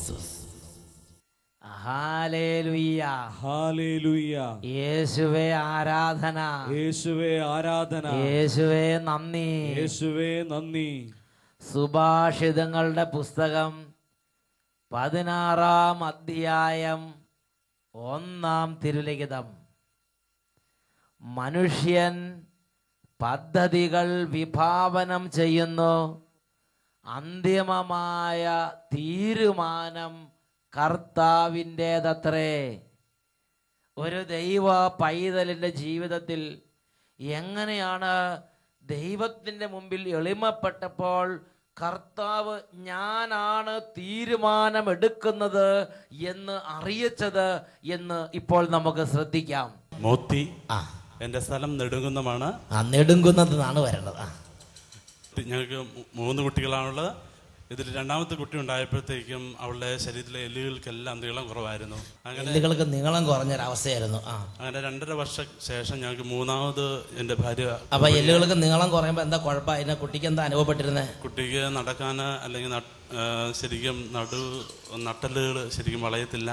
Jesus. Hallelujah, ഹല്ലേലൂയ. യേശുവേ ആരാധന, യേശുവേ ആരാധന, യേശുവേ നന്ദി, യേശുവേ നന്ദി. സുഭാഷിതങ്ങളുടെ പുസ്തകം 16-ാം അധ്യായം 1-ാം തിരുലിഖിതം. മനുഷ്യൻ പദ്ധതികൾ വിഭാവനം ചെയ്യുന്നു, അന്തിമമായ തീരുമാനം കർത്താവിൻ്റേതത്രേ. ഒരു ദൈവ പൈതലിൻ്റെ ജീവിതത്തിൽ എങ്ങനെയാണ് ദൈവത്തിൻ്റെ മുമ്പിൽ എളിമപ്പെട്ടപ്പോൾ കർത്താവ് ഞാനാണ് തീരുമാനമെടുക്കുന്നത് എന്ന് അറിയിച്ചത് എന്ന് ഇപ്പോൾ നമുക്ക് ശ്രദ്ധിക്കാം. മോത്തി, എൻ്റെ സ്ഥലം നെടുങ്കുന്നമാണ്. നെടുങ്കുന്നതാണ് വരണത്. ഞങ്ങൾക്ക് 3 കുട്ടികളാണുള്ളത്. ഇതിൽ രണ്ടാമത്തെ കുട്ടി ഉണ്ടായപ്പോഴത്തേക്കും അവളുടെ ശരീരത്തിലെ എല്ലുകൾക്കെല്ലാം നീളം കുറവായിരുന്നു. എല്ലുകൾക്ക് നീളം കുറഞ്ഞൊരവസ്ഥയായിരുന്നു. അങ്ങനെ 2.5 വർഷം ശേഷം ഞങ്ങൾക്ക് 3ാമത് എൻ്റെ ഭാര്യ. അപ്പൊ എല്ലുകൾക്ക് നീളം കുറയുമ്പോൾ എന്താ കുഴപ്പം? അതിനെ കുട്ടിക്ക് എന്താ അനുഭവപ്പെട്ടിരുന്നത്? കുട്ടിക്ക് നടക്കാൻ അല്ലെങ്കിൽ ശരിക്കും നട്ടലുകൾ ശരിക്കും വളയത്തില്ല.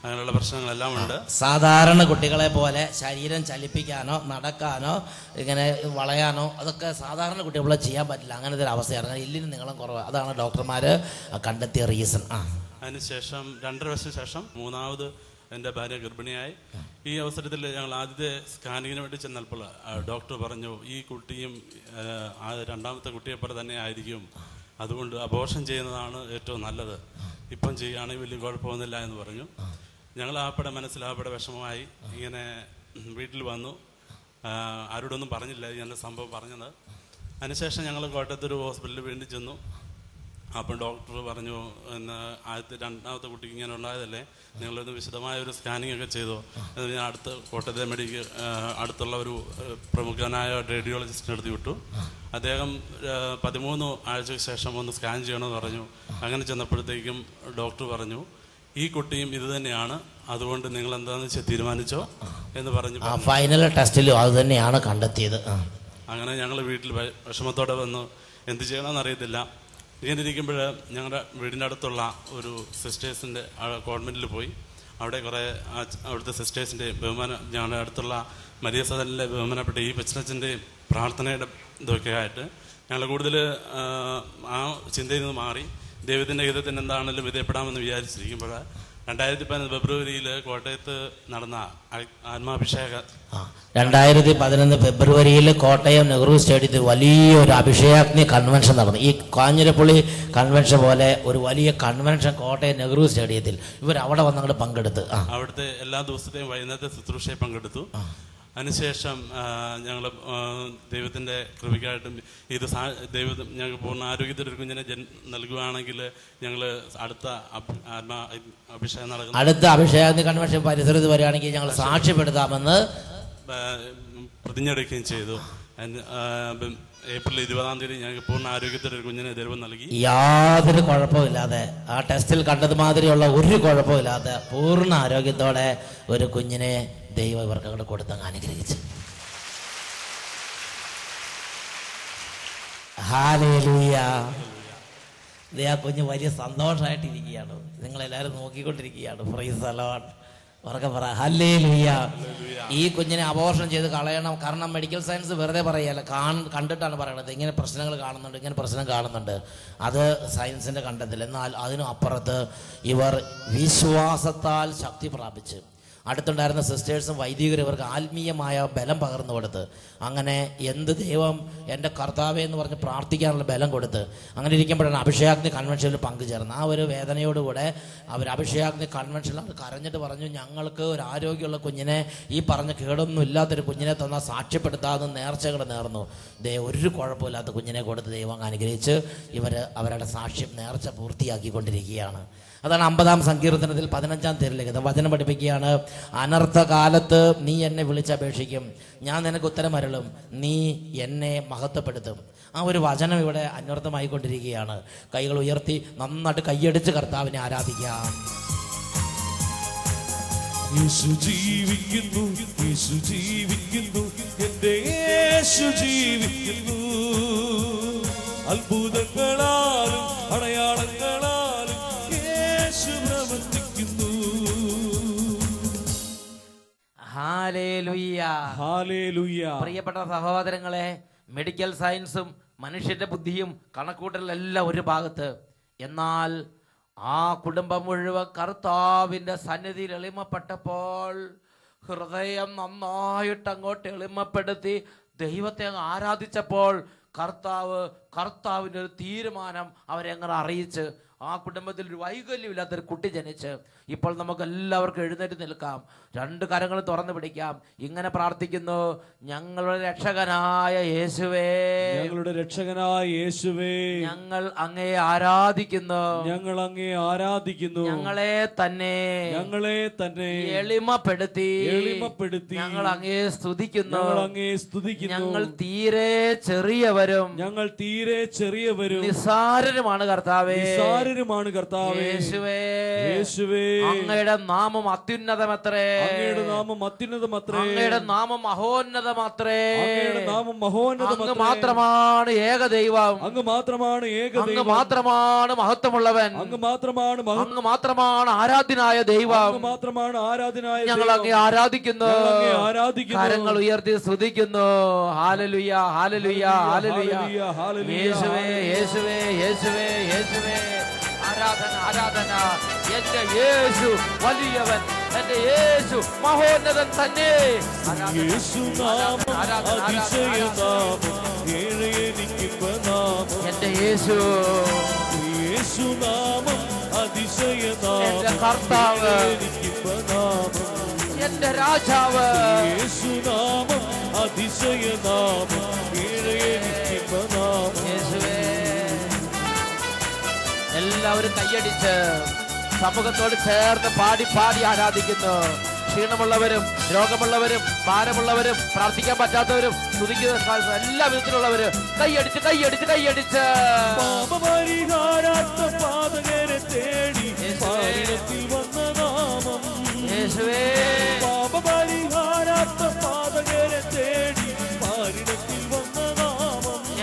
അങ്ങനെയുള്ള പ്രശ്നങ്ങളെല്ലാം ഉണ്ട്. സാധാരണ കുട്ടികളെ പോലെ ശരീരം ചലിപ്പിക്കാനോ നടക്കാനോ ഇങ്ങനെ വളയാനോ അതൊക്കെ സാധാരണ കുട്ടികളെ ചെയ്യാൻ പറ്റില്ല. അങ്ങനത്തെ ഒരു അവസ്ഥയാണ്. എല്ലിന് നീളം കുറവ്. അതാണ് ഡോക്ടർമാർ കണ്ടെത്തിയ റീസൺ. അതിനുശേഷം 2.5 വർഷം ശേഷം 3ാമത് എൻ്റെ ഭാര്യ ഗർഭിണിയായി. ഈ അവസരത്തിൽ ഞങ്ങൾ ആദ്യത്തെ സ്കാനിങ്ങിന് വേണ്ടി ചെന്നപ്പോൾ ഡോക്ടർ പറഞ്ഞു ഈ കുട്ടിയും രണ്ടാമത്തെ കുട്ടിയെപ്പോലെ തന്നെ ആയിരിക്കും, അതുകൊണ്ട് അബോർഷൻ ചെയ്യുന്നതാണ് ഏറ്റവും നല്ലത്. ഇപ്പം ചെയ്യുകയാണെങ്കിൽ വലിയ കുഴപ്പമൊന്നുമില്ല എന്ന് പറഞ്ഞു. ഞങ്ങൾ മനസ്സിലാപ്പടെ വിഷമമായി. ഇങ്ങനെ വീട്ടിൽ വന്നു. ആരോടൊന്നും പറഞ്ഞില്ല ഇങ്ങനെ സംഭവം പറഞ്ഞത്. അതിനുശേഷം ഞങ്ങൾ കോട്ടയത്തൊരു ഹോസ്പിറ്റലിൽ വേണ്ടി ചെന്നു. അപ്പം ഡോക്ടർ പറഞ്ഞു, രണ്ടാമത്തെ കുട്ടിക്ക് ഇങ്ങനെ ഉണ്ടായതല്ലേ, നിങ്ങളൊന്ന് വിശദമായ ഒരു സ്കാനിങ് ഒക്കെ ചെയ്തോ. ഞാൻ കോട്ടയത്തെ അടുത്തുള്ള ഒരു പ്രമുഖനായ റേഡിയോളജിസ്റ്റിനെ എടുത്ത് വിട്ടു. അദ്ദേഹം 13 ആഴ്ചയ്ക്ക് ശേഷം ഒന്ന് സ്കാൻ ചെയ്യണമെന്ന് പറഞ്ഞു. അങ്ങനെ ചെന്നപ്പോഴത്തേക്കും ഡോക്ടർ പറഞ്ഞു ഈ കുട്ടിയും ഇത് തന്നെയാണ്, അതുകൊണ്ട് നിങ്ങൾ എന്താണെന്ന് വെച്ചാൽ തീരുമാനിച്ചോ എന്ന് പറഞ്ഞു. ഫൈനൽ ടെസ്റ്റിലും അത് തന്നെയാണ് കണ്ടെത്തിയത്. അങ്ങനെ ഞങ്ങൾ വീട്ടിൽ വിഷമത്തോടെ വന്നു. എന്ത് ചെയ്യണമെന്ന് അറിയത്തില്ല. ഇങ്ങനെ ഇരിക്കുമ്പോൾ ഞങ്ങളുടെ വീടിൻ്റെ അടുത്തുള്ള ഒരു സിസ്റ്റേഴ്സിൻ്റെ കോൺവെൻറ്റിൽ പോയി. അവിടെ കുറേ അവിടുത്തെ സിസ്റ്റേഴ്സിൻ്റെ ഞങ്ങളുടെ അടുത്തുള്ള മരിയ സദനിലെ ബഹുമാനപ്പെട്ട ഈ പച്ചനച്ചൻ്റെ പ്രാർത്ഥനയുടെ ഇതൊക്കെ ആയിട്ട് ഞങ്ങൾ കൂടുതൽ ആ ചിന്തയിൽ നിന്ന് മാറി ദൈവത്തിൻ്റെ ഹിതത്തിന് എന്താണെങ്കിലും വിധേയപ്പെടാമെന്ന് വിചാരിച്ചിരിക്കുമ്പോൾ 2011 ഫെബ്രുവരിയിൽ കോട്ടയത്ത് നടന്ന ആത്മാഭിഷേക 2011 ഫെബ്രുവരിയിൽ കോട്ടയം നെഹ്റു സ്റ്റേഡിയത്തിൽ വലിയൊരു അഭിഷേകാഗ്നി കൺവെൻഷൻ നടന്നു. ഈ കാഞ്ഞിരപ്പള്ളി കൺവെൻഷൻ പോലെ ഒരു വലിയ കൺവെൻഷൻ കോട്ടയം നെഹ്റു സ്റ്റേഡിയത്തിൽ ഇവർ അവിടെ വന്നങ്ങോട്ട് പങ്കെടുത്ത് അവിടുത്തെ എല്ലാ ദിവസത്തെയും വൈകുന്നേരത്തെ ശുശ്രൂഷയിൽ പങ്കെടുത്തു. അതിനുശേഷം ഞങ്ങൾ ദൈവത്തിൻ്റെ കൃപയ്ക്കായിട്ടും ഇത് ദൈവം ഞങ്ങൾക്ക് പൂർണ്ണ ആരോഗ്യത്തിലൊരു കുഞ്ഞിനെ നൽകുകയാണെങ്കിൽ ഞങ്ങൾ അടുത്ത അഭിഷേകം നടക്കുന്ന അടുത്ത അഭിഷേകാഗ്നി കൺവെൻഷൻ പരിസരത്ത് വരികയാണെങ്കിൽ ഞങ്ങൾ സാക്ഷ്യപ്പെടുത്താമെന്ന് പ്രതിജ്ഞയെടുക്കുകയും ചെയ്തു. ഏപ്രിൽ 20-ാം തീയതി ഞങ്ങൾക്ക് പൂർണ്ണ ആരോഗ്യത്തിലൊരു കുഞ്ഞിനെ ദൈവം നൽകി. യാതൊരു കുഴപ്പമില്ലാതെ ആ ടെസ്റ്റിൽ കണ്ടത് മാതിരിയുള്ള ഒരു കുഴപ്പമില്ലാതെ പൂർണ്ണ ആരോഗ്യത്തോടെ ഒരു കുഞ്ഞിനെ ദൈവം ഇവർക്ക് അങ്ങോട്ട് കൊടുത്തങ്ങ് അനുഗ്രഹിച്ചു. ഹല്ലേലൂയ. ആ കുഞ്ഞ് വലിയ സന്തോഷമായിട്ടിരിക്കുകയാണ്. നിങ്ങളെല്ലാവരും നോക്കിക്കൊണ്ടിരിക്കുകയാണ്. Praise the lord. ഉറക്കെ പറ ഹല്ലേലൂയ. ഈ കുഞ്ഞിനെ അബോർഷൻ ചെയ്ത് കളയണം. കാരണം മെഡിക്കൽ സയൻസ് വെറുതെ പറയല്ല, കണ്ടിട്ടാണ് പറയണത്. ഇങ്ങനെ പ്രശ്നങ്ങൾ കാണുന്നുണ്ട്, ഇങ്ങനെ പ്രശ്നം കാണുന്നുണ്ട്. അത് സയൻസിൻ്റെ കണ്ടെത്തൽ. എന്നാൽ അതിനും അപ്പുറത്ത് ഇവർ വിശ്വാസത്താൽ ശക്തി പ്രാപിച്ച് അടുത്തുണ്ടായിരുന്ന സിസ്റ്റേഴ്സും വൈദികരും ഇവർക്ക് ആത്മീയമായ ബലം പകർന്നു കൊടുത്ത് അങ്ങനെ എന്ത് ദൈവം എൻ്റെ കർത്താവേ എന്ന് പറഞ്ഞ് പ്രാർത്ഥിക്കാനുള്ള ബലം കൊടുത്ത് അങ്ങനെ ഇരിക്കുമ്പോഴാണ് അഭിഷേകാഗ്നി കൺവെൻഷനിൽ പങ്കുചേർന്നത്. ആ ഒരു വേദനയോടുകൂടെ അവർ അഭിഷേകാഗ്നി കൺവെൻഷനിൽ അവർ കരഞ്ഞിട്ട് പറഞ്ഞു, ഞങ്ങൾക്ക് ഒരു ആരോഗ്യമുള്ള കുഞ്ഞിനെ, ഈ പറഞ്ഞ കേടൊന്നും ഇല്ലാത്തൊരു കുഞ്ഞിനെ തന്നാൽ സാക്ഷ്യപ്പെടുത്താതെ നേർച്ചകൾ നേർന്നു. ഒരു കുഴപ്പമില്ലാത്ത കുഞ്ഞിനെ കൊടുത്ത് ദൈവം അനുഗ്രഹിച്ച് ഇവർ അവരുടെ സാക്ഷ്യം നേർച്ച പൂർത്തിയാക്കിക്കൊണ്ടിരിക്കുകയാണ്. അതാണ് 50-ാം സങ്കീർത്തനത്തിൽ 15-ാം തിരുലിഖിതം വചനം പഠിപ്പിക്കുകയാണ്. അനർത്ഥകാലത്ത് നീ എന്നെ വിളിച്ചപേക്ഷിക്കും, ഞാൻ നിനക്ക് ഉത്തരമരുളും, നീ എന്നെ മഹത്വപ്പെടുത്തും. ആ ഒരു വചനം ഇവിടെ അന്വർത്ഥമായിക്കൊണ്ടിരിക്കുകയാണ്. കൈകൾ ഉയർത്തി നന്നായിട്ട് കൈയടിച്ച് കർത്താവിനെ ആരാധിക്കാം. യേശു ജീവിക്കുന്നു, യേശു ജീവിക്കുന്നു, എൻ്റെ യേശു ജീവിക്കുന്നു. അത്ഭുതങ്ങളാലും അടയാളങ്ങളാലും യേശു ഹല്ലേലൂയ. പ്രിയപ്പെട്ട സഹോദരങ്ങളെ, മെഡിക്കൽ സയൻസും മനുഷ്യന്റെ ബുദ്ധിയും കണക്കൂട്ടലെല്ലാം ഒരു ഭാഗത്ത്, എന്നാൽ ആ കുടുംബം മുഴുവൻ കർത്താവിന്റെ സന്നിധിയിൽ എളിമപ്പെട്ടപ്പോൾ ഹൃദയം നന്നായിട്ട് അങ്ങോട്ട് എളിമപ്പെടുത്തി ദൈവത്തെ അങ്ങ് ആരാധിച്ചപ്പോൾ കർത്താവിൻ്റെ ഒരു തീരുമാനം അവരെ അങ്ങനെ അറിയിച്ച് ആ കുടുംബത്തിൽ ഒരു വൈകല്യമില്ലാത്തൊരു കുട്ടി ജനിച്ച് ഇപ്പോൾ നമുക്ക് എല്ലാവർക്കും എഴുന്നേറ്റ് നിൽക്കാം, രണ്ട് കരങ്ങൾ തുറന്നു പിടിക്കാം. ഇങ്ങനെ പ്രാർത്ഥിക്കുന്നു: ഞങ്ങളുടെ രക്ഷകനായ യേശുവേ, ഞങ്ങളുടെ രക്ഷകനായ യേശുവേ, ഞങ്ങൾ അങ്ങയെ ആരാധിക്കുന്നു, ഞങ്ങൾ അങ്ങയെ ആരാധിക്കുന്നു. ഞങ്ങളെ തന്നെ എളിമപ്പെടുത്തി ഞങ്ങൾ അങ്ങയെ സ്തുതിക്കുന്നു. ഞങ്ങൾ തീരെ ചെറിയവരും നിസ്സാരരുമാണ് കർത്താവേ. യേശുവേ, അങ്ങയുടെ നാമം അത്യുന്നതമത്രേ, അങ്ങയുടെ നാമം മഹോന്നതമത്രേ. അങ്ങ് മാത്രമാണ് ഏകദൈവം, അങ്ങ് മാത്രമാണ് മഹത്വമുള്ളവൻ, അങ്ങ് മാത്രമാണ് ആരാധ്യനായ ദൈവം. ഞങ്ങൾ അങ്ങേ ആരാധിക്കുന്നു, കരങ്ങൾ ഉയർത്തി സ്തുതിക്കുന്നു. ഹല്ലേലൂയ, ഹല്ലേലൂയ, ഹല്ലേലൂയ. യേശുവേ, യേശുവേ, യേശുവേ, യേശുവേ, ആരാധന, ആരാധന. എന്റെ യേശു വലിയവൻ, എന്റെ യേശു മഹോന്നതൻ തന്നെ. എന്റെ യേശു, എന്റെ കർത്താവ്, എന്റെ രാജാവ്, യേശുവേ. എല്ലാവരും കൈയടിച്ച് സമൂഹത്തോട് ചേർന്ന് പാടി പാടി ആരാധിക്കുന്നു. ക്ഷീണമുള്ളവരും രോഗമുള്ളവരും ഭാരമുള്ളവരും പ്രാർത്ഥിക്കാൻ പറ്റാത്തവരും സ്തുതിക്കുന്ന എല്ലാ വിധത്തിലുള്ളവരും കൈയടിച്ച് കൈയടിച്ച് കൈയടിച്ച് യേശുവേ,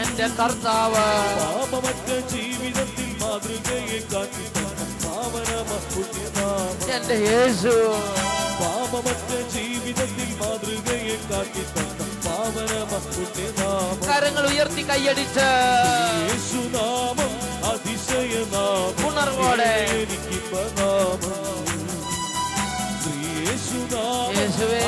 എന്റെ കർത്താവ്, ജീവിതത്തിൽ മാതൃകയെ കാട്ടി എന്റെ യേശു, പാപമറ്റ ജീവിതത്തിൽ മാതൃകയെ കാട്ടി കരങ്ങൾ ഉയർത്തി കൈയടിച്ച് യേശുനാമം അതിശയനാമം ഉണർവോടെ യേശുവേ,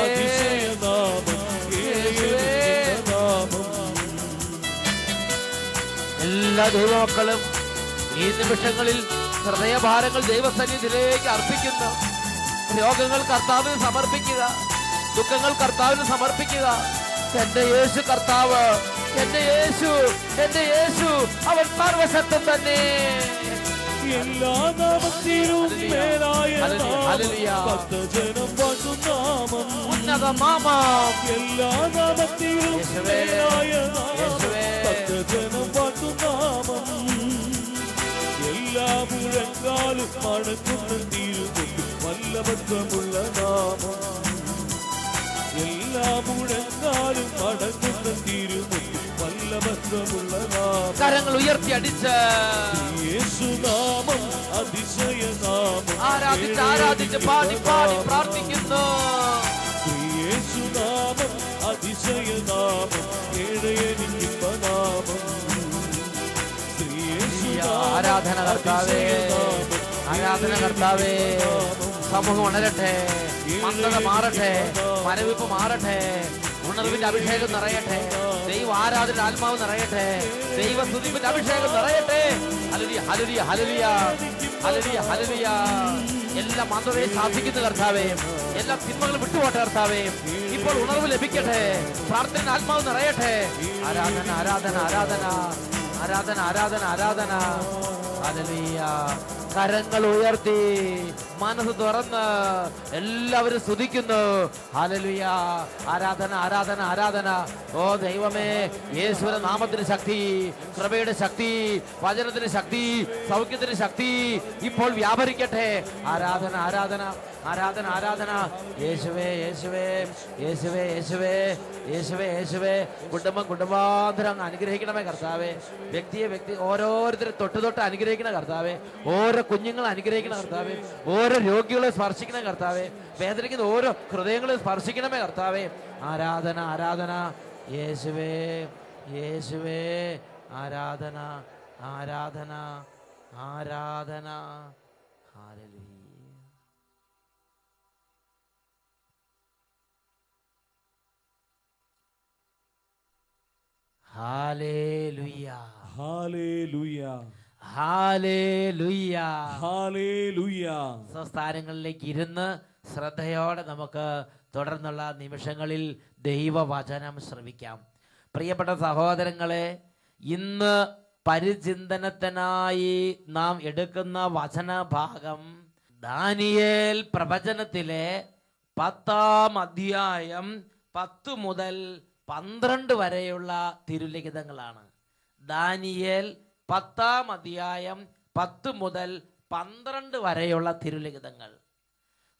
എല്ലാ ദൈവമക്കളും ഈ നിമിഷങ്ങളിൽ ഹൃദയഭാരങ്ങൾ ദൈവസന്നിധിയിലേക്ക് അർപ്പിക്കുന്നു. രോഗങ്ങൾ കർത്താവിന് സമർപ്പിക്കുക, ദുഃഖങ്ങൾ കർത്താവിന് സമർപ്പിക്കുക. എന്റെ യേശു കർത്താവ്, എന്റെ യേശു, എന്റെ യേശു അവൻ സർവശക്തൻ തന്നെ. എല്ലാ നാമത്തിലും മേലായ ഉന്നത നാമം, എല്ലാ നാമത്തിലും മേലായ ജനം പാട്ടുനാമം. എല്ലാ മുഴങ്കാലും മടങ്ങുന്ന തീരുന്നു വല്ലഭത്വമുള്ള നാമം. എല്ലാ മുഴങ്കാലും മടങ്ങുന്ന തീരുന്നു വല്ലഭത്വമുള്ള നാമം. കരങ്ങൾ ഉയർത്തി അടിച്ച് യേശുനാമം അതിശയനാമം ആരാധിച്ച് ആരാധിച്ച് പാടി പാടി പ്രാർത്ഥിക്കുന്നു. യേശുനാമം അതിശയനാമം ഏഴയനിക്കുമ്പനാമം. ആരാധന കർത്താവേ, ആരാധന കർത്താവേ. സമൂഹം ഉണരട്ടെ, മന്ദത മാറട്ടെ, മരവിപ്പ് മാറട്ടെ, ഉണർവിന്റെ അഭിഷേകം നിറയട്ടെ, ദൈവ ആരാധന ആത്മാവ് നിറയട്ടെ, ദൈവ സ്തുതിപ്പിന്റെ അഭിഷേകം നിറയട്ടെ. ഹല്ലേലൂയ, ഹല്ലേലൂയ, ഹല്ലേലൂയ, ഹല്ലേലൂയ, ഹല്ലേലൂയ. എല്ലാ മന്ദതയെ സാധിക്കുന്ന കർത്താവേ, എല്ലാ തിന്മകളും വിട്ടുപോട്ടെ കർത്താവേ. ഇപ്പോൾ ഉണർവ് ലഭിക്കട്ടെ, പ്രാർത്ഥന ആത്മാവ് നിറയട്ടെ. ആരാധന, ആരാധന, ആരാധന, ആരാധന, ആരാധന, ആരാധന. ഹല്ലേലൂയ. കരങ്ങൾ ഉയർത്തി മനസ്സ് തുറന്ന് എല്ലാവരും സ്തുതിക്കുന്നു. ഹല്ലേലൂയ. ആരാധന, ആരാധന, ആരാധന. ഓ ദൈവമേ, യേശുവിന്റെ നാമത്തിന് ശക്തി, കൃപയുടെ ശക്തി, വചനത്തിന് ശക്തി, സൗഖ്യത്തിന് ശക്തി ഇപ്പോൾ വ്യാപരിക്കട്ടെ. ആരാധന, ആരാധന, ആരാധന ആരാധന. യേശുവേ യേശുവേ യേശുവേ യേശുവേ യേശുവേ യേശുവേ. കുടുംബാന്തരം അനുഗ്രഹിക്കണമേ കർത്താവേ. വ്യക്തി ഓരോരുത്തരെ തൊട്ട് അനുഗ്രഹിക്കണ കർത്താവേ. ഓരോ കുഞ്ഞുങ്ങളെ അനുഗ്രഹിക്കണ കർത്താവേ. ഓരോ രോഗികളെ സ്പർശിക്കണ കർത്താവേ. വേദനിക്കുന്ന ഓരോ ഹൃദയങ്ങളെ സ്പർശിക്കണമേ കർത്താവേ. ആരാധന ആരാധന. യേശുവേ യേശുവേ. ആരാധന ആരാധന ആരാധന. ഹല്ലേലൂയ. ഹല്ലേലൂയ ഹല്ലേലൂയ ഹല്ലേലൂയ ഹല്ലേലൂയ. സ്വസ്ഥാനങ്ങളിലേക്ക് ഇരുന്ന് ശ്രദ്ധയോടെ നമുക്ക് തുടർന്നുള്ള നിമിഷങ്ങളിൽ ദൈവവചനം ശ്രവിക്കാം. പ്രിയപ്പെട്ട സഹോദരങ്ങളെ, ഇന്ന് പരിചിന്തനത്തിനായി നാം എടുക്കുന്ന വചനഭാഗം ദാനിയേൽ പ്രവചനത്തിലെ 10-ാം അധ്യായം 10 മുതൽ 12 വരെയുള്ള തിരുലിഖിതങ്ങളാണ്. ദാനിയേൽ 10-ാം അധ്യായം 10 മുതൽ 12 വരെയുള്ള തിരുലിഖിതങ്ങൾ.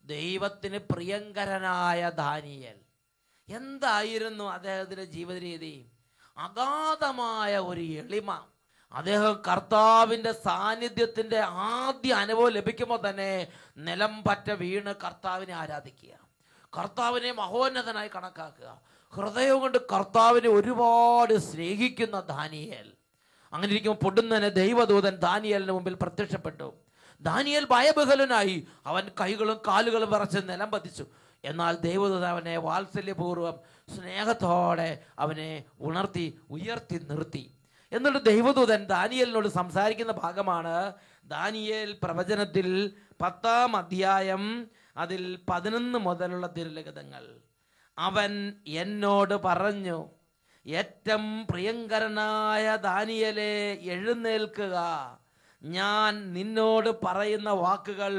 ദൈവത്തിന് പ്രിയങ്കരനായ ദാനിയേൽ, എന്തായിരുന്നു അദ്ദേഹത്തിന്റെ ജീവിത രീതി? അഗാധമായ ഒരു എളിമ. അദ്ദേഹം കർത്താവിന്റെ സാന്നിധ്യത്തിന്റെ ആദ്യ അനുഭവം ലഭിക്കുമ്പോൾ തന്നെ നിലം പറ്റ വീണ് കർത്താവിനെ ആരാധിക്കുക, കർത്താവിനെ മഹോന്നതനായി കണക്കാക്കുക, ഹൃദയം കൊണ്ട് കർത്താവിനെ ഒരുപാട് സ്നേഹിക്കുന്ന ദാനിയേൽ. അങ്ങനെ ഇരിക്കുമ്പോൾ പൊടുന്നനെ ദൈവദൂതൻ ദാനിയേലിന് മുമ്പിൽ പ്രത്യക്ഷപ്പെട്ടു. ദാനിയേൽ ഭയബഹലനായി. അവൻ കൈകളും കാലുകളും വിറച്ച് നിലം പതിച്ചു. എന്നാൽ ദൈവദൂതൻ അവനെ വാത്സല്യപൂർവ്വം സ്നേഹത്തോടെ അവനെ ഉയർത്തി നിർത്തി. എന്നിട്ട് ദൈവദൂതൻ ദാനിയേലിനോട് സംസാരിക്കുന്ന ഭാഗമാണ് ദാനിയേൽ പ്രവചനത്തിൽ 10-ാം അധ്യായം അതിൽ 11 മുതലുള്ള തിരുലിഖിതങ്ങൾ. അവൻ എന്നോട് പറഞ്ഞു, ഏറ്റവും പ്രിയങ്കരനായ ദാനിയേലേ, എഴുന്നേൽക്കുക. ഞാൻ നിന്നോട് പറയുന്ന വാക്കുകൾ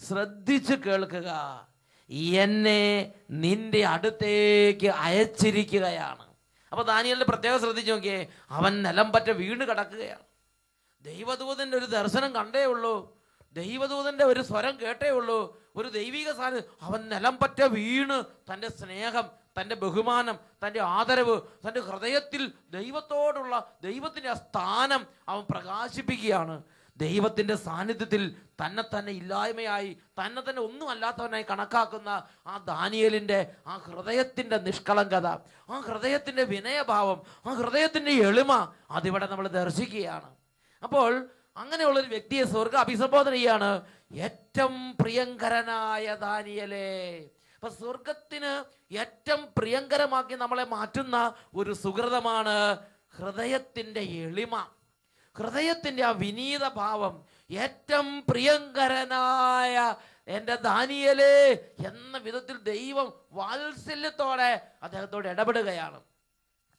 ശ്രദ്ധിച്ചു കേൾക്കുക. എന്നെ നിന്റെ അടുത്തേക്ക് അയച്ചിരിക്കുകയാണ്. അപ്പൊ ദാനിയേലിന്റെ പ്രത്യേകം ശ്രദ്ധിച്ചു നോക്കിയേ. അവൻ നിലം പറ്റ വീണ് കിടക്കുകയാണ്. ദൈവദൂതന്റെ ഒരു ദർശനം കണ്ടേ ഉള്ളൂ, ദൈവദൂതന്റെ ഒരു സ്വരം കേട്ടേ ഉള്ളൂ, ഒരു ദൈവിക സാന്നിധ്യം. അവൻ നിലം പറ്റ വീണ് തൻ്റെ സ്നേഹം, തൻ്റെ ബഹുമാനം, തൻ്റെ ആദരവ്, തൻ്റെ ഹൃദയത്തിൽ ദൈവത്തോടുള്ള ദൈവത്തിൻ്റെ സ്ഥാനം അവൻ പ്രകാശിപ്പിക്കുകയാണ്. ദൈവത്തിൻ്റെ സാന്നിധ്യത്തിൽ തന്നെ ഇല്ലായ്മയായി, തന്നെ ഒന്നും അല്ലാത്തവനായി കണക്കാക്കുന്ന ആ ദാനിയേലിൻ്റെ ആ ഹൃദയത്തിൻ്റെ നിഷ്കളങ്കത, ആ ഹൃദയത്തിൻ്റെ വിനയഭാവം, ആ ഹൃദയത്തിൻ്റെ എളിമ അതിവിടെ നമ്മൾ ദർശിക്കുകയാണ്. അപ്പോൾ അങ്ങനെയുള്ളൊരു വ്യക്തിയെ സ്വർഗ്ഗം അഭിസംബോധന ചെയ്യാണ്, ഏറ്റവും പ്രിയങ്കരനായ ദാനിയേലേ. അപ്പൊ സ്വർഗത്തിന് ഏറ്റവും പ്രിയങ്കരമാക്കി നമ്മളെ മാറ്റുന്ന ഒരു സുഹൃതമാണ് ഹൃദയത്തിൻ്റെ എളിമ, ഹൃദയത്തിൻ്റെ ആ വിനീത ഭാവം. ഏറ്റവും പ്രിയങ്കരനായ എൻ്റെ ദാനിയേലേ എന്ന വിധത്തിൽ ദൈവം വാത്സല്യത്തോടെ അദ്ദേഹത്തോട് ഇടപെടുകയാണ്.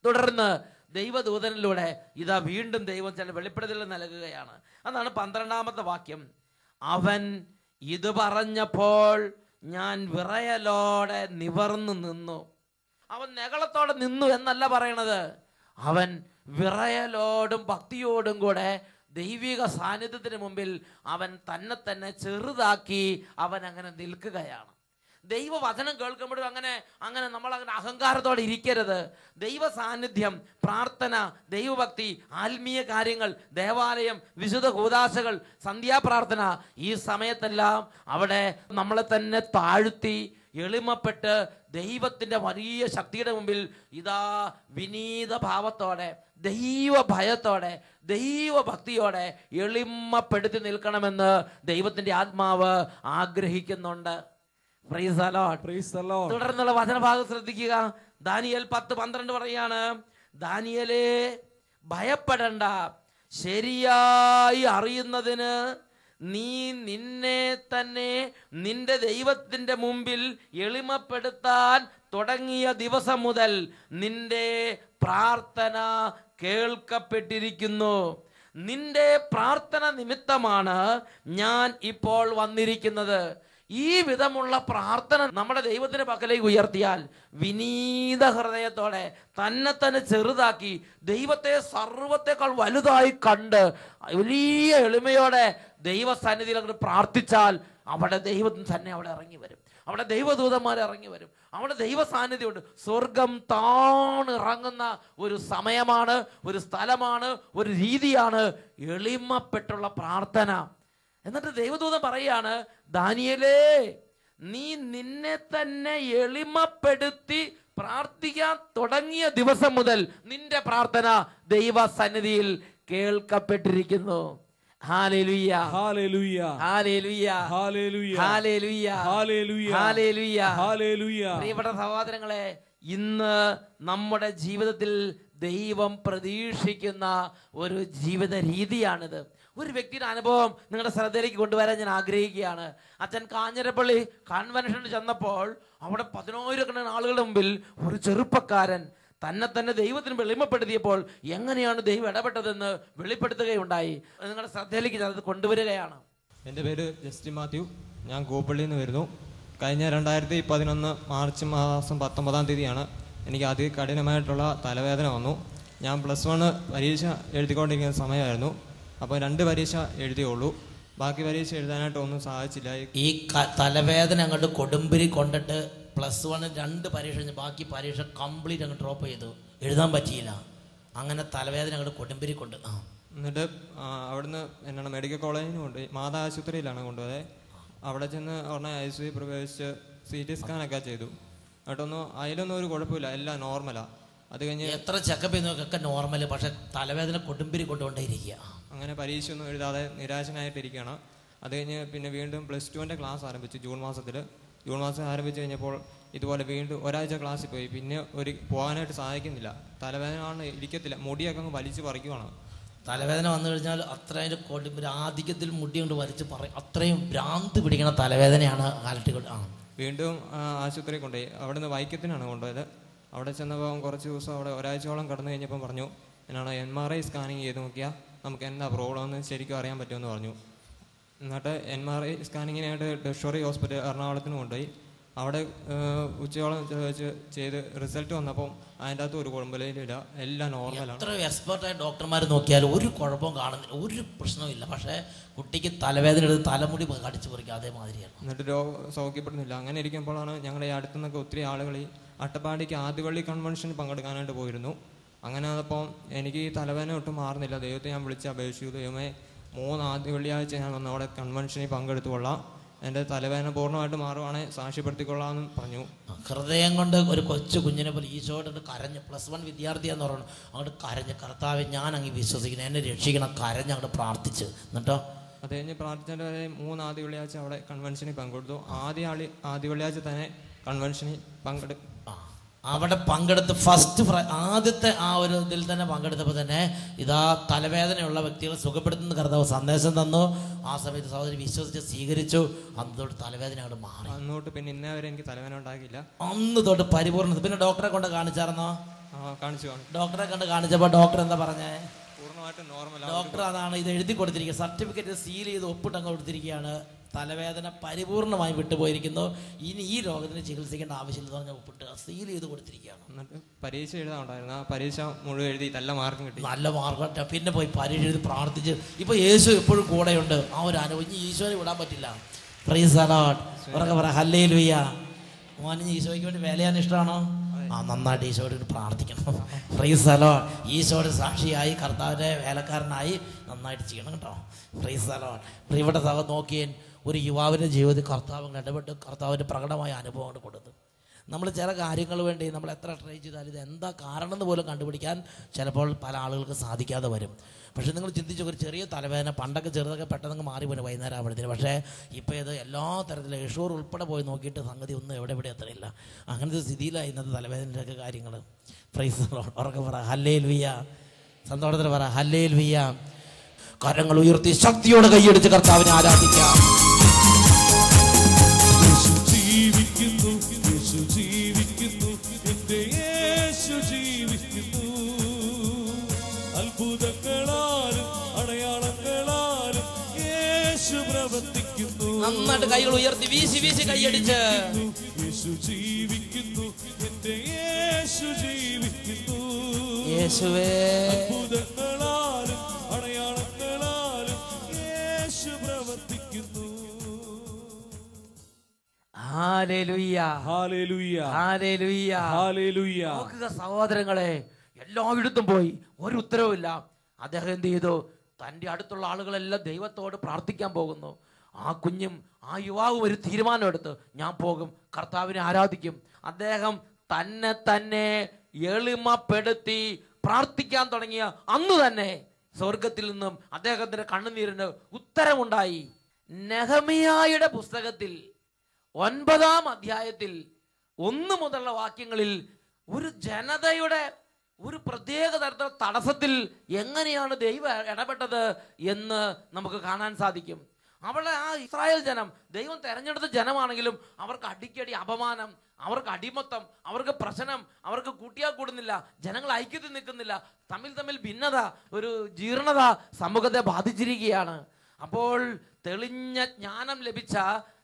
തുടർന്ന് ദൈവദൂതനിലൂടെ ഇതാ വീണ്ടും ദൈവം ചില വെളിപ്പെടുത്തൽ നൽകുകയാണ്. അതാണ് 12-ാമത്തെ വാക്യം. അവൻ ഇത് പറഞ്ഞപ്പോൾ ഞാൻ വിറയലോടെ നിവർന്നു നിന്നു. അവൻ നെകളത്തോടെ നിന്നു എന്നല്ല പറയണത്, അവൻ വിറയലോടും ഭക്തിയോടും കൂടെ ദൈവിക സാന്നിധ്യത്തിന് മുമ്പിൽ അവൻ തന്നെ ചെറുതാക്കി അവൻ അങ്ങനെ നിൽക്കുകയാണ്. ദൈവവചനം കേൾക്കുമ്പോഴും അങ്ങനെ നമ്മൾ അങ്ങനെ അഹങ്കാരത്തോടെ ഇരിക്കരുത്. ദൈവ സാന്നിധ്യം, പ്രാർത്ഥന, ദൈവഭക്തി, ആത്മീയ കാര്യങ്ങൾ, ദേവാലയം, വിശുദ്ധ കൂദാശകൾ, സന്ധ്യാപ്രാർത്ഥന, ഈ സമയത്തെല്ലാം അവിടെ നമ്മളെ തന്നെ താഴ്ത്തി എളിമപ്പെട്ട് ദൈവത്തിൻ്റെ വലിയ ശക്തിയുടെ മുമ്പിൽ ഇതാ വിനീത ഭാവത്തോടെ, ദൈവ ഭയത്തോടെ, ദൈവഭക്തിയോടെ എളിമപ്പെടുത്തി നിൽക്കണമെന്ന് ദൈവത്തിൻ്റെ ആത്മാവ് ആഗ്രഹിക്കുന്നുണ്ട്. Price the lord. Praise the Lord. തുടർന്നുള്ള വചനഭാഗം ശ്രദ്ധിക്കുക. ദാനിയേൽ 10:12 പറയാണ്, ദാനിയേലേ ഭയപ്പെടണ്ട, ശരിയായി അറിയുന്നതിന് നീ നിന്നെ തന്നെ നിന്റെ ദൈവത്തിന്റെ മുമ്പിൽ എളിമപ്പെടുത്താൻ തുടങ്ങിയ ദിവസം മുതൽ നിന്റെ പ്രാർത്ഥന കേൾക്കപ്പെട്ടിരിക്കുന്നു. നിന്റെ പ്രാർത്ഥന നിമിത്തമാണ് ഞാൻ ഇപ്പോൾ വന്നിരിക്കുന്നത്. ഈ വിധമുള്ള പ്രാർത്ഥന നമ്മുടെ ദൈവത്തിന്റെ പക്കലേക്ക് ഉയർത്തിയാൽ വിനീത ഹൃദയത്തോടെ തന്നെ ചെറുതാക്കി ദൈവത്തെ സർവത്തെക്കാൾ വലുതായി കണ്ട് വലിയ എളിമയോടെ ദൈവസന്നിധിയിൽ അങ്ങോട്ട് പ്രാർത്ഥിച്ചാൽ അവിടെ ദൈവം തന്നെ അവിടെ ഇറങ്ങി വരും. അവിടെ ദൈവദൂതന്മാർ ഇറങ്ങി വരും. അവിടെ ദൈവ സാന്നിധ്യമുണ്ട്. സ്വർഗം താണിറങ്ങുന്ന ഒരു സമയമാണ്, ഒരു സ്ഥലമാണ്, ഒരു രീതിയാണ് എളിമപ്പെട്ടുള്ള പ്രാർത്ഥന. എന്നിട്ട് ദൈവദൂതൻ പറയാണ്, ദാനിയേലേ, നീ നിന്നെ തന്നെ എളിമപ്പെടുത്തി പ്രാർത്ഥിക്കാൻ തുടങ്ങിയ ദിവസം മുതൽ നിന്റെ പ്രാർത്ഥന ദൈവ സന്നിധിയിൽ കേൾക്കപ്പെട്ടിരിക്കുന്നു. ഹല്ലേലൂയ, ഹല്ലേലൂയ, ഹല്ലേലൂയ, ഹല്ലേലൂയ, ഹല്ലേലൂയ, ഹല്ലേലൂയ, ഹല്ലേലൂയ. പ്രിയപ്പെട്ട സഹോദരങ്ങളെ, ഇന്ന് നമ്മുടെ ജീവിതത്തിൽ ദൈവം പ്രതീക്ഷിക്കുന്ന ഒരു ജീവിത രീതിയാണിത്. ഒരു വ്യക്തിയുടെ അനുഭവം നിങ്ങളുടെ ശ്രദ്ധയിലേക്ക് കൊണ്ടുവരാൻ ഞാൻ ആഗ്രഹിക്കുകയാണ്. അച്ഛൻ കാഞ്ഞിരപ്പള്ളി കൺവെൻഷന് ചെന്നപ്പോൾ അവിടെ 10,000 ആളുകളുടെ മുമ്പിൽ ഒരു ചെറുപ്പക്കാരൻ തന്നെ ദൈവത്തിന് വെളിമപ്പെടുത്തിയപ്പോൾ എങ്ങനെയാണ് ദൈവം ഇടപെട്ടതെന്ന് വെളിപ്പെടുത്തുകയുണ്ടായി. നിങ്ങളുടെ ശ്രദ്ധയിലേക്ക് ഞാനത് കൊണ്ടുവരികയാണ്. എൻ്റെ പേര് ജസ്റ്റിൻ മാത്യു. ഞാൻ കോപ്പള്ളിയിൽ നിന്ന് വരുന്നു. കഴിഞ്ഞ 2011 മാർച്ച് മാസം 19-ാം തീയതിയാണ് എനിക്ക് അതികഠിനമായിട്ടുള്ള തലവേദന വന്നു. ഞാൻ +1 പരീക്ഷ എഴുതിക്കൊണ്ടിരിക്കുന്ന സമയമായിരുന്നു. അപ്പോൾ 2 പരീക്ഷ എഴുതിയുള്ളൂ. ബാക്കി പരീക്ഷ എഴുതാനായിട്ട് ഒന്നും സാധിച്ചില്ല. ഈ തലവേദന അങ്ങോട്ട് കൊടുമ്പിരി കൊണ്ടിട്ട് +1 2 പരീക്ഷ കഴിഞ്ഞ് ബാക്കി പരീക്ഷ കംപ്ലീറ്റ് അങ്ങ് ഡ്രോപ്പ് ചെയ്തു, എഴുതാൻ പറ്റിയില്ല. അങ്ങനെ തലവേദന അങ്ങോട്ട് കൊടുമ്പിരി കൊണ്ട് എന്നിട്ട് അവിടുന്ന് എന്താണ് മെഡിക്കൽ കോളേജിന് കൊണ്ടുപോയി, മാതാ ആശുപത്രിയിലാണ് കൊണ്ടുപോയത്. അവിടെ ചെന്ന് ഉടനെ ICU പ്രവേശിച്ച് CT സ്കാനൊക്കെ ചെയ്തു. എന്നിട്ടൊന്നും അതിലൊന്നും ഒരു കുഴപ്പമില്ല, എല്ലാം നോർമലാണ്. അത് കഴിഞ്ഞ് എത്ര ചെക്കപ്പ് ചെയ്യുന്നതൊക്കെ നോർമൽ, പക്ഷെ തലവേദന കൊടുമ്പിരി കൊണ്ടുകൊണ്ടേയിരിക്കുക. അങ്ങനെ പരീക്ഷ ഒന്നും എഴുതാതെ നിരാശനായിട്ടിരിക്കുകയാണ്. അത് കഴിഞ്ഞ് പിന്നെ വീണ്ടും +2ൻ്റെ ക്ലാസ് ആരംഭിച്ചു. ജൂൺ മാസം ആരംഭിച്ച് കഴിഞ്ഞപ്പോൾ ഇതുപോലെ വീണ്ടും ഒരാഴ്ച ക്ലാസ്സിൽ പോയി. പിന്നെ പോകാനായിട്ട് സാധിക്കുന്നില്ല. തലവേദന ഇരിക്കത്തില്ല, മുടിയൊക്കെ അങ്ങ് വലിച്ചു പറിക്കുവാണ്. തലവേദന വന്നു കഴിഞ്ഞാൽ അത്രയും കൊടുമ്പിരി ആധിക്യത്തിൽ മുടി കൊണ്ട് വലിച്ച് പറയും, അത്രയും ഭ്രാന്ത് പിടിക്കുന്ന തലവേദനയാണ് അലട്ടിക്കൊണ്ട്. വീണ്ടും ആശുപത്രി കൊണ്ടുപോയി. അവിടുന്ന് വൈക്കത്തിനാണ് കൊണ്ടുപോയത്. അവിടെ ചെന്നപ്പോൾ കുറച്ച് ദിവസം അവിടെ ഒരാഴ്ചയോളം കടന്നു കഴിഞ്ഞപ്പം പറഞ്ഞു, എന്നാണ് MRI സ്കാനിങ് ചെയ്ത് നോക്കിയാൽ നമുക്ക് എന്താ പ്രോബ്ലം എന്ന് ശരിക്കും അറിയാൻ പറ്റുമെന്ന് പറഞ്ഞു. എന്നിട്ട് MRI സ്കാനിങ്ങിനായിട്ട് ഡെഷോറി ഹോസ്പിറ്റൽ എറണാകുളത്തിന് കൊണ്ടുപോയി. അവിടെ ഉച്ചയോളം ചെയ്ത് റിസൾട്ട് വന്നപ്പോൾ അതിൻ്റെ അകത്ത് ഒരു കുഴമ്പലില്ല, എല്ലാം നോർമലാണ്. എത്ര എക്സ്പെർട്ടായ ഡോക്ടർമാർ നോക്കിയാലും ഒരു കുഴപ്പവും കാണുന്നില്ല, ഒരു പ്രശ്നമില്ല. പക്ഷേ കുട്ടിക്ക് തലവേദന എടുത്ത് തലമുടി കടിച്ചു പറിക്കുക, അതേമാതിരിയാണ്. എന്നിട്ട് രോഗം സൗഖ്യപ്പെടുന്നില്ല. അങ്ങനെ ഇരിക്കുമ്പോഴാണ് ഞങ്ങളുടെ ഈ അടുത്തു നിന്നൊക്കെ ഒത്തിരി ആളുകൾ ഈ അട്ടപ്പാടിക്ക് ആദിവള്ളി കൺവെൻഷന് പങ്കെടുക്കാനായിട്ട് പോയിരുന്നു. അങ്ങനെ അതപ്പോൾ എനിക്ക് ഈ തലവേദന ഒട്ടും മാറുന്നില്ല. ദൈവത്തെ ഞാൻ വിളിച്ച് അപേക്ഷിച്ചു, ദൈവമേ 3 ആദ്യ വെള്ളിയാഴ്ച ഞാൻ വന്ന് അവിടെ കൺവെൻഷനിൽ പങ്കെടുത്തുകൊള്ളാം, എൻ്റെ തലവേദന പൂർണ്ണമായിട്ട് മാറുവാണെങ്കിൽ സാക്ഷ്യപ്പെടുത്തിക്കൊള്ളാമെന്ന് പറഞ്ഞു. ഹൃദയം കൊണ്ട് ഒരു കൊച്ചു കുഞ്ഞിനെ പോലെ ഈശോയോട് കരഞ്ഞ്, +1 വിദ്യാർത്ഥിയാന്ന് പറഞ്ഞു, അങ്ങോട്ട് കരഞ്ഞ്, കർത്താവെ ഞാൻ അങ്ങ് വിശ്വസിക്കണം, എന്നെ രക്ഷിക്കണം, കരഞ്ഞ് അങ്ങോട്ട് പ്രാർത്ഥിച്ച്. എന്നിട്ടോ അത് കഴിഞ്ഞ് പ്രാർത്ഥിച്ചതിൻ്റെ വരെ 3 ആദ്യ വെള്ളിയാഴ്ച അവിടെ കൺവെൻഷനിൽ പങ്കെടുത്തു. ആദ്യ വെള്ളിയാഴ്ച തന്നെ കൺവെൻഷനിൽ അവിടെ പങ്കെടുത്ത് ആദ്യത്തെ ആ ഒരു ഇതിൽ തന്നെ പങ്കെടുത്തപ്പോൾ തന്നെ ഇതാ തലവേദനയുള്ള വ്യക്തികളെ സുഖപ്പെടുത്തുന്ന കർത്താവ് സന്ദേശം തന്നു. ആ സമയത്ത് സഹോദരി വിശ്വസിച്ച് സ്വീകരിച്ചു. അന്ന് തൊട്ട് തലവേദന അങ്ങോട്ട് മാറി. അന്നോട്ട് പിന്നെ ഇന്നേ വരെ എനിക്ക് തലവേദന ഉണ്ടാകില്ല. അന്ന് തൊട്ട് പരിപൂർണ്ണ. പിന്നെ ഡോക്ടറെ കൊണ്ട് കാണിച്ചായിരുന്നോ? കാണിച്ചു. ഡോക്ടറെ കണ്ട് കാണിച്ചപ്പോൾ ഡോക്ടർ എന്താ പറഞ്ഞേ? പൂർണ്ണമായിട്ട് നോർമൽ. ഡോക്ടർ അതാണ് ഇത് എഴുതി കൊടുത്തിരിക്കുക, സർട്ടിഫിക്കറ്റ് സീൽ ചെയ്ത് ഒപ്പിട്ടങ്ങ് കൊടുത്തിരിക്കുകയാണ്. തലവേദന പരിപൂർണമായി വിട്ടുപോയിരിക്കുന്നു, ഇനി ഈ രോഗത്തിന് ചികിത്സിക്കേണ്ട ആവശ്യമില്ലെന്ന് പറഞ്ഞാൽ ഒപ്പിട്ട് സീൽ ചെയ്ത് കൊടുത്തിരിക്കുകയാണ്. എന്നിട്ട് പരീക്ഷ എഴുതാനുണ്ടായിരുന്നു. ആ പരീക്ഷ മുഴുവൻ എഴുതി നല്ല മാർക്കും കിട്ടി. നല്ല മാർക്ക്. പിന്നെ പോയി പരീക്ഷ എഴുതി പ്രാർത്ഥിച്ച് ഇപ്പോൾ യേശു എപ്പോഴും കൂടെയുണ്ട്. ആ ഒരു അനുഭവം ഇനി ഈശോനെ വിടാൻ പറ്റില്ല. Price the lord. ഉറക്കെ പറ ഹല്ലേലൂയ. മോന് ഈശോയ്ക്ക് വേണ്ടി വേല ചെയ്യാൻ ഇഷ്ടമാണോ? നന്നായിട്ട് ഈശോയോട് പ്രാർത്ഥിക്കണം. Price the Lord. ഈശോയുടെ സാക്ഷിയായി കർത്താവിൻ്റെ വേലക്കാരനായി നന്നായിട്ട് ചെയ്യണം കേട്ടോ. Price the Lord. പ്രിയപ്പെട്ട സഹോദരൻ, നോക്കിയേ, ഒരു യുവാവിൻ്റെ ജീവിതത്തിൽ കർത്താവ് ഇടപെട്ട് കർത്താവിൻ്റെ പ്രകടമായ അനുഭവമാണ് കൊടുത്തത്. നമ്മൾ ചില കാര്യങ്ങൾ വേണ്ടി നമ്മൾ എത്ര ട്രൈ ചെയ്താലും ഇത് എന്താ കാരണം എന്ന് പോലും കണ്ടുപിടിക്കാൻ ചിലപ്പോൾ പല ആളുകൾക്ക് സാധിക്കാതെ വരും. പക്ഷേ നിങ്ങൾ ചിന്തിച്ചു, ഒരു ചെറിയ തലവേദന പണ്ടൊക്കെ ചെറുതൊക്കെ പെട്ടെന്ന് മാറിപ്പോയി വൈകുന്നേരം ആവുമ്പോഴത്തേന്. പക്ഷേ ഇപ്പോൾ ഇത് എല്ലാ തരത്തിലും യശൂർ ഉൾപ്പെടെ പോയി നോക്കിയിട്ട് സംഗതി ഒന്നും എവിടെ എത്രയില്ല. അങ്ങനത്തെ സ്ഥിതിയിലാണ് ഇന്നത്തെ തലവേദനയൊക്കെ കാര്യങ്ങൾ. പ്രൈസ് ഉറക്കെ പറ ഹല്ലേലൂയ. സന്തോഷത്തിൽ പറ ഹല്ലേലൂയ. കരങ്ങൾ ഉയർത്തി ശക്തിയോടെ കൈയടിച്ച് കർത്താവിനെ ആരാധിക്കാം. അത്ഭുതങ്ങളാലും അടയാളങ്ങളാലും യേശു പ്രവർത്തിക്കുന്നു. നന്നായിട്ട് കൈകൾ ഉയർത്തി വീശി വീശി കൈയടിച്ച് യേശു ജീവിക്കുന്നു, എന്റെ യേശു ജീവിക്കുന്നു. യേശുവേ അത്ഭുതങ്ങളാലും അടയാളങ്ങളാലും യേശു ഹല്ലേലൂയ, ഹല്ലേലൂയ, ഹല്ലേലൂയ, ഹല്ലേലൂയ. നോക്കുക സഹോദരങ്ങളെ, എല്ലായിടത്തും പോയി ഒരു ഉത്തരവില്ല. അദ്ദേഹം എന്ത് ചെയ്തു? തൻ്റെ അടുത്തുള്ള ആളുകളെല്ലാം ദൈവത്തോട് പ്രാർത്ഥിക്കാൻ പോകുന്നു. ആ കുഞ്ഞും ആ യുവാവും ഒരു തീരുമാനമെടുത്ത്, ഞാൻ പോകും, കർത്താവിനെ ആരാധിക്കും. അദ്ദേഹം തന്നെ എളിമപ്പെടുത്തി പ്രാർത്ഥിക്കാൻ തുടങ്ങിയ അന്ന് തന്നെ സ്വർഗത്തിൽ നിന്നും അദ്ദേഹത്തിന്റെ കണ്ണുനീരിന് ഉത്തരമുണ്ടായി. നെഹമിയായുടെ പുസ്തകത്തിൽ 9-ാം അധ്യായത്തിൽ 1 മുതലുള്ള വാക്യങ്ങളിൽ ഒരു ജനതയുടെ ഒരു പ്രത്യേക തരത്തിലുള്ള തടസ്സത്തിൽ എങ്ങനെയാണ് ദൈവം ഇടപെട്ടത് എന്ന് നമുക്ക് കാണാൻ സാധിക്കും. അവിടെ ആ ഇസ്രായേൽ ജനം, ദൈവം തെരഞ്ഞെടുത്ത ജനമാണെങ്കിലും അവർക്ക് അടിക്കടി അപമാനം, അവർക്ക് അടിമത്തം, അവർക്ക് പ്രശ്നം, അവർക്ക് കൂട്ടിയാൽ കൂടുന്നില്ല, ജനങ്ങൾ ഐക്യത്തിൽ നിൽക്കുന്നില്ല, തമ്മിൽ ഭിന്നത, ഒരു ജീർണത സമൂഹത്തെ ബാധിച്ചിരിക്കുകയാണ്. അപ്പോൾ തെളിഞ്ഞ ജ്ഞാനം ലഭിച്ച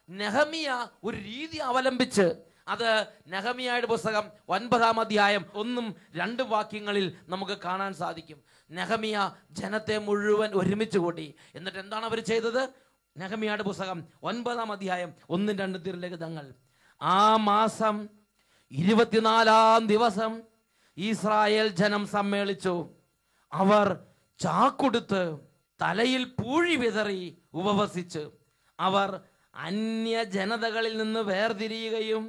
നെഹമിയ ഒരു രീതി അവലംബിച്ച്, അത് നെഹമിയായുടെ പുസ്തകം 9-ാം അധ്യായം 1-2 വാക്യങ്ങളിൽ നമുക്ക് കാണാൻ സാധിക്കും. നെഹമിയ ജനത്തെ മുഴുവൻ ഒരുമിച്ച് കൂട്ടി. എന്നിട്ട് എന്താണ് അവർ ചെയ്തത്? നെഹമിയായുടെ പുസ്തകം 9-ാം അധ്യായം 1-2 തിരുലിഖിതങ്ങൾ. ആ മാസം 24-ാം ദിവസം ഇസ്രായേൽ ജനം സമ്മേളിച്ചു. അവർ ചാക്കുടുത്ത് തലയിൽ പൂഴി വിതറി ഉപവസിച്ച്, അവർ അന്യ ജനതകളിൽ നിന്ന് വേർതിരിയുകയും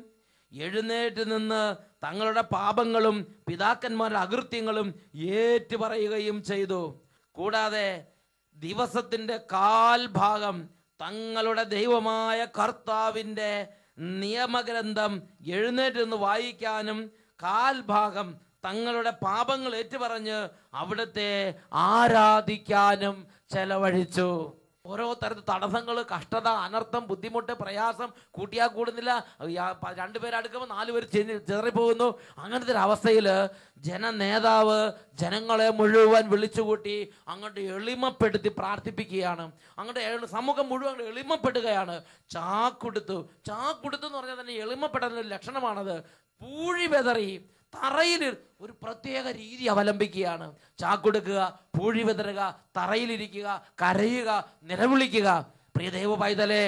എഴുന്നേറ്റ് നിന്ന് തങ്ങളുടെ പാപങ്ങളും പിതാക്കന്മാരുടെ അകൃത്യങ്ങളും ഏറ്റുപറയുകയും ചെയ്തു. കൂടാതെ ദിവസത്തിന്റെ 1/4 ഭാഗം തങ്ങളുടെ ദൈവമായ കർത്താവിൻ്റെ നിയമഗ്രന്ഥം എഴുന്നേറ്റ് നിന്ന് വായിക്കാനും 1/4 ഭാഗം തങ്ങളുടെ പാപങ്ങൾ ഏറ്റുപറഞ്ഞ് അവിടുത്തെ ആരാധിക്കാനും ചെലവഴിച്ചു. ഓരോ തരത്തിൽ തടസ്സങ്ങൾ, കഷ്ടത, അനർത്ഥം, ബുദ്ധിമുട്ട്, പ്രയാസം, കൂട്ടിയാൽ കൂടുന്നില്ല, 2 പേര് അടുക്കുമ്പോൾ 4 പേര് ചിതറിപ്പോകുന്നു. അങ്ങനത്തെ ഒരു അവസ്ഥയിൽ ജനനേതാവ് ജനങ്ങളെ മുഴുവൻ വിളിച്ചുകൂട്ടി അങ്ങോട്ട് എളിമപ്പെടുത്തി പ്രാർത്ഥിപ്പിക്കുകയാണ്. അങ്ങോട്ട് സമൂഹം മുഴുവൻ എളിമപ്പെടുകയാണ്. ചാക്കുടുത്തു എന്ന് പറഞ്ഞാൽ തന്നെ എളിമപ്പെടുന്ന ഒരു ലക്ഷണമാണത്. പൂഴി വെതറി തറയിൽ ഒരു പ്രത്യേക രീതി അവലംബിക്കുകയാണ്. ചാക്കൊടുക്കുക, പൂഴി വിതറുക, തറയിലിരിക്കുക, കരയുക, നിലവിളിക്കുക. പ്രിയ ദൈവ പൈതലേ,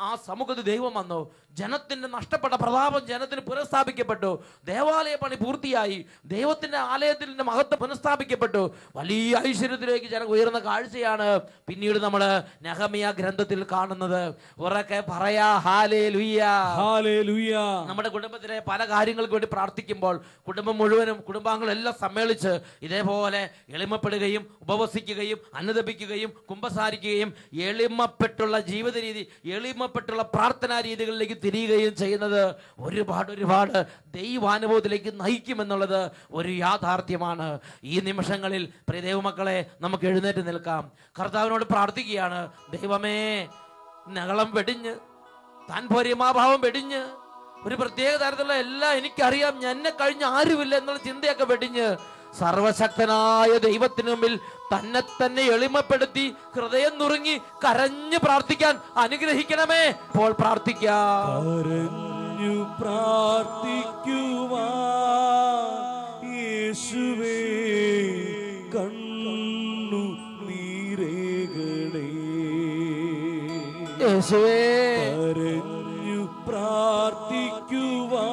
ആ സമൂഹത്തിൽ ദൈവം വന്നു. ജനത്തിന്റെ നഷ്ടപ്പെട്ട പ്രതാപം ജനത്തിന് പുനഃസ്ഥാപിക്കപ്പെട്ടു. ദേവാലയ പണി പൂർത്തിയായി. ദൈവത്തിന്റെ ആലയത്തിന്റെ മഹത്വം പുനഃസ്ഥാപിക്കപ്പെട്ടു. വലിയ ഐശ്വര്യത്തിലേക്ക് ജനം ഉയർന്ന കാഴ്ചയാണ് പിന്നീട് നമ്മൾ നെഹമിയ ഗ്രന്ഥത്തിൽ കാണുന്നത്. ഉറക്കെ പറയാ ഹല്ലേലൂയ, ഹല്ലേലൂയ. നമ്മുടെ കുടുംബത്തിലെ പല കാര്യങ്ങൾക്ക് വേണ്ടി പ്രാർത്ഥിക്കുമ്പോൾ കുടുംബം മുഴുവനും, കുടുംബാംഗങ്ങളെല്ലാം സമ്മേളിച്ച് ഇതേപോലെ എളിമപ്പെടുകയും ഉപവസിക്കുകയും അനുദപിക്കുകയും കുമ്പസാരിക്കുകയും എളിമപ്പെട്ടുള്ള ജീവിത രീതി, എളിമപ്പെട്ടുള്ള പ്രാർത്ഥനാ രീതികളിലേക്ക് തിരിയുകയും ചെയ്യുന്നത് ഒരുപാട് ദൈവാനുഭവത്തിലേക്ക് നയിക്കുമെന്നുള്ളത് ഒരു യാഥാർത്ഥ്യമാണ്. ഈ നിമിഷങ്ങളിൽ പ്രിയ ദൈവമക്കളെ, നമുക്ക് എഴുന്നേറ്റ് നിൽക്കാം. കർത്താവിനോട് പ്രാർത്ഥിക്കുകയാണ്. ദൈവമേ, നഗളം വെടിഞ്ഞ്, താൻപോര്യമാഭാവം വെടിഞ്ഞ്, ഒരു പ്രത്യേക തരത്തിലുള്ള എല്ലാം എനിക്കറിയാം, എന്നെ കഴിഞ്ഞ് ആരുമില്ല എന്നുള്ള ചിന്തയൊക്കെ വെടിഞ്ഞ് സർവശക്തനായ ദൈവത്തിന് മുമ്പിൽ തന്നെ എളിമപ്പെടുത്തി ഹൃദയം നുറുങ്ങി കരഞ്ഞു പ്രാർത്ഥിക്കാൻ അനുഗ്രഹിക്കണമേ. ഇപ്പോൾ പ്രാർത്ഥിക്കാം. കരഞ്ഞു പ്രാർത്ഥിക്കുവാൻ യേശുവേ കണ്ണു നീരേകളേ. യേശുവേ കരഞ്ഞു പ്രാർത്ഥിക്കുവാൻ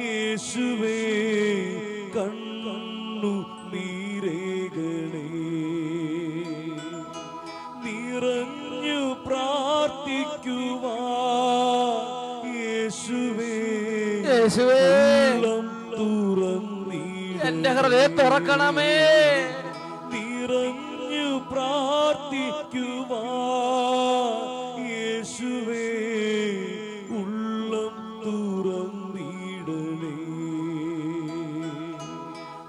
യേശുവേ കണ്ണു നീരേകളേ. നിറഞ്ഞു പ്രാർത്ഥിക്കുവാൻ യേശുവേ ഉള്ളം തുറന്നീ എന്റെ ഹൃദയം തുറക്കണമേ. നിറഞ്ഞു പ്രാർത്ഥിക്കുവാൻ യേശുവേ ഉള്ളം തുറന്നീടണേ,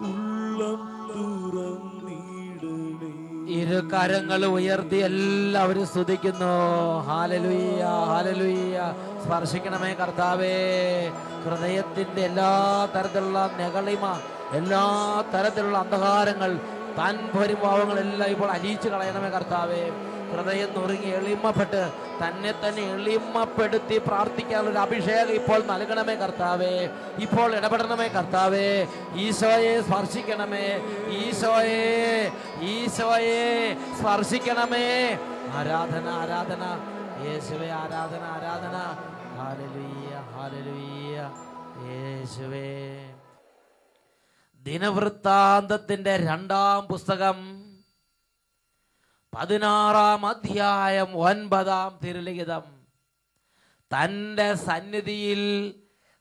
ഉള്ളം തുറന്നീടണേ. ഇരു കരങ്ങൾ ഉയർത്തി എല്ലാവരും സ്തുതിക്കുന്നു. Hallelujah, hallelujah. സ്പർശിക്കണമേ കർത്താവേ. ഹൃദയത്തിന്റെ എല്ലാ തരത്തിലുള്ള നെകളിമ, എല്ലാ തരത്തിലുള്ള അന്ധകാരങ്ങൾ, താൻപോരിഭാവങ്ങളെല്ലാം ഇപ്പോൾ അലിയിച്ചു കളയണമേ കർത്താവേ. ഹൃദയം നുറുങ്ങി എളിമപ്പെട്ട് തന്നെ എളിമപ്പെടുത്തി പ്രാർത്ഥിക്കാനുള്ള അഭിഷേകം ഇപ്പോൾ നൽകണമേ കർത്താവേ. ഇപ്പോൾ ഇടപെടണമേ കർത്താവേ. ഈശോയെ സ്പർശിക്കണമേ, ഈശോയെ സ്പർശിക്കണമേ. ആരാധന, ആരാധന യേശുവേ, ആരാധന, ആരാധന. ഹല്ലേലൂയ, ഹല്ലേലൂയ. യേശുവേ. ദിനവൃത്താന്തത്തിന്റെ 2-ാം പുസ്തകം 16-ാം അധ്യായം 9-ാം തിരുലിഖിതം. തൻ്റെ സന്നിധിയിൽ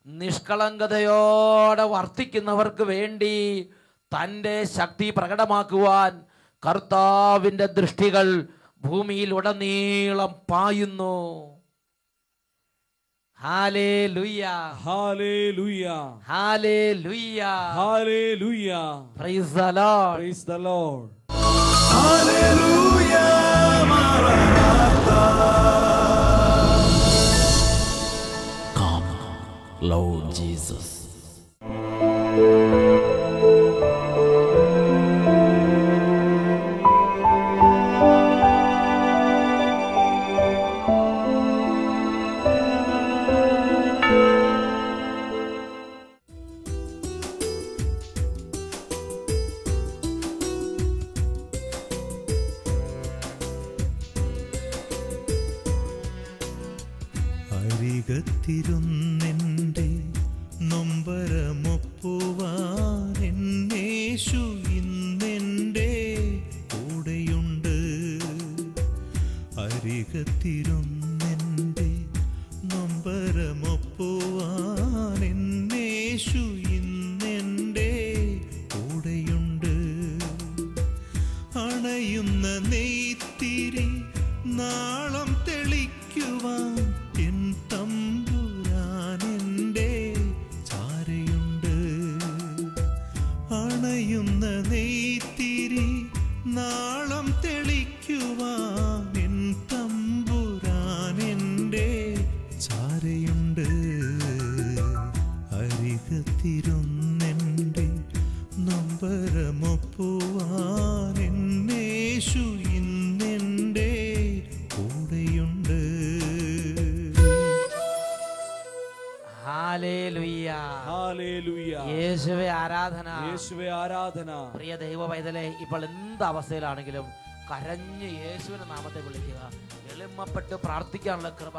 നിഷ്കളങ്കതയോടെ വർത്തിക്കുന്നവർക്ക് വേണ്ടി തൻ്റെ ശക്തി പ്രകടമാക്കുവാൻ കർത്താവിൻ്റെ ദൃഷ്ടികൾ ഭൂമിയിൽ ഉടനീളം പായുന്നു. ഹല്ലേലൂയ, ഹല്ലേലൂയ, ഹല്ലേലൂയ, ഹല്ലേലൂയ. Praise the lord, praise the lord. ഹല്ലേലൂയ, മാറാനാഥാ. Come, Lord Jesus. അരികത്തിരുന്നെൻ്റെ നൊമ്പരമൊപ്പുവാൻ എന്നേശു ഇന്നെൻ്റെ കൂടെയുണ്ട്. അരികത്തിരുന്നെൻ്റെ നൊമ്പരമൊപ്പുവാൻ എന്നേശു ഇന്നെൻ്റെ കൂടെയുണ്ട്. അണയുന്ന നെയ്ത്തിരി നാളം തെളിക്കുവാൻ എൻ തമ്പുരാനെൻ്റെ ചാരയുണ്ട്. അണയുന്ന നെയ്ത്തിരി നാളം തെളിക്കുവാൻ എൻ തമ്പുരാനെൻ്റെ ചാരയുണ്ട്. അരികത്തിരുന്നെൻ്റെ നൊമ്പരമൊപ്പുവാൻ എന്നേശു ഇന്നെൻ്റെ കൂടെയുണ്ട്. ഹല്ലേലൂയ, ഹല്ലേലൂയ. യേശുവേ ആരാധന, യേശുവേ ആരാധന. പ്രിയ ദൈവ പൈതലേ, ഇപ്പോൾ എന്ത് അവസ്ഥയിലാണെങ്കിലും കരഞ്ഞ് യേശുവിന്റെ നാമത്തെ വിളിക്കുക. എളിമപ്പെട്ട് പ്രാർത്ഥിക്കാനുള്ള കൃപ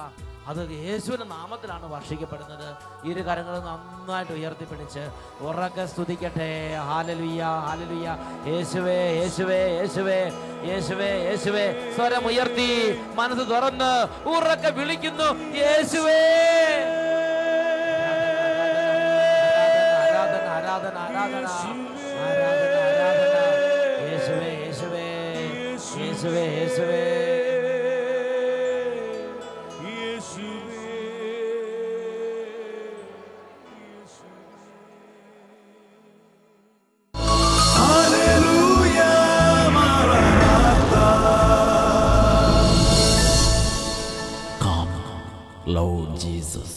അത് യേശുവിന്റെ നാമത്തിലാണ് വർഷിക്കപ്പെടുന്നത്. ഇരു കരങ്ങളും നന്നായിട്ട് ഉയർത്തിപ്പിടിച്ച് ഉറക്കെ സ്തുതിക്കട്ടെ. ഹല്ലേലൂയ, ഹല്ലേലൂയ. യേശുവേ, യേശുവേ, യേശുവേ, യേശുവേ, യേശുവേ. സ്വരം ഉയർത്തി മനസ്സ് തുറന്ന് ഉറക്കെ വിളിക്കുന്നു, യേശുവേ. ആരാധന, ആരാധന, ആരാധന, ആരാധന, ആരാധന. യേശുവേ, യേശുവേ, യേശുവേ, യേശുവേ. ഹല്ലേലൂയ, മാറാനാഥാ. Come, Lord Jesus.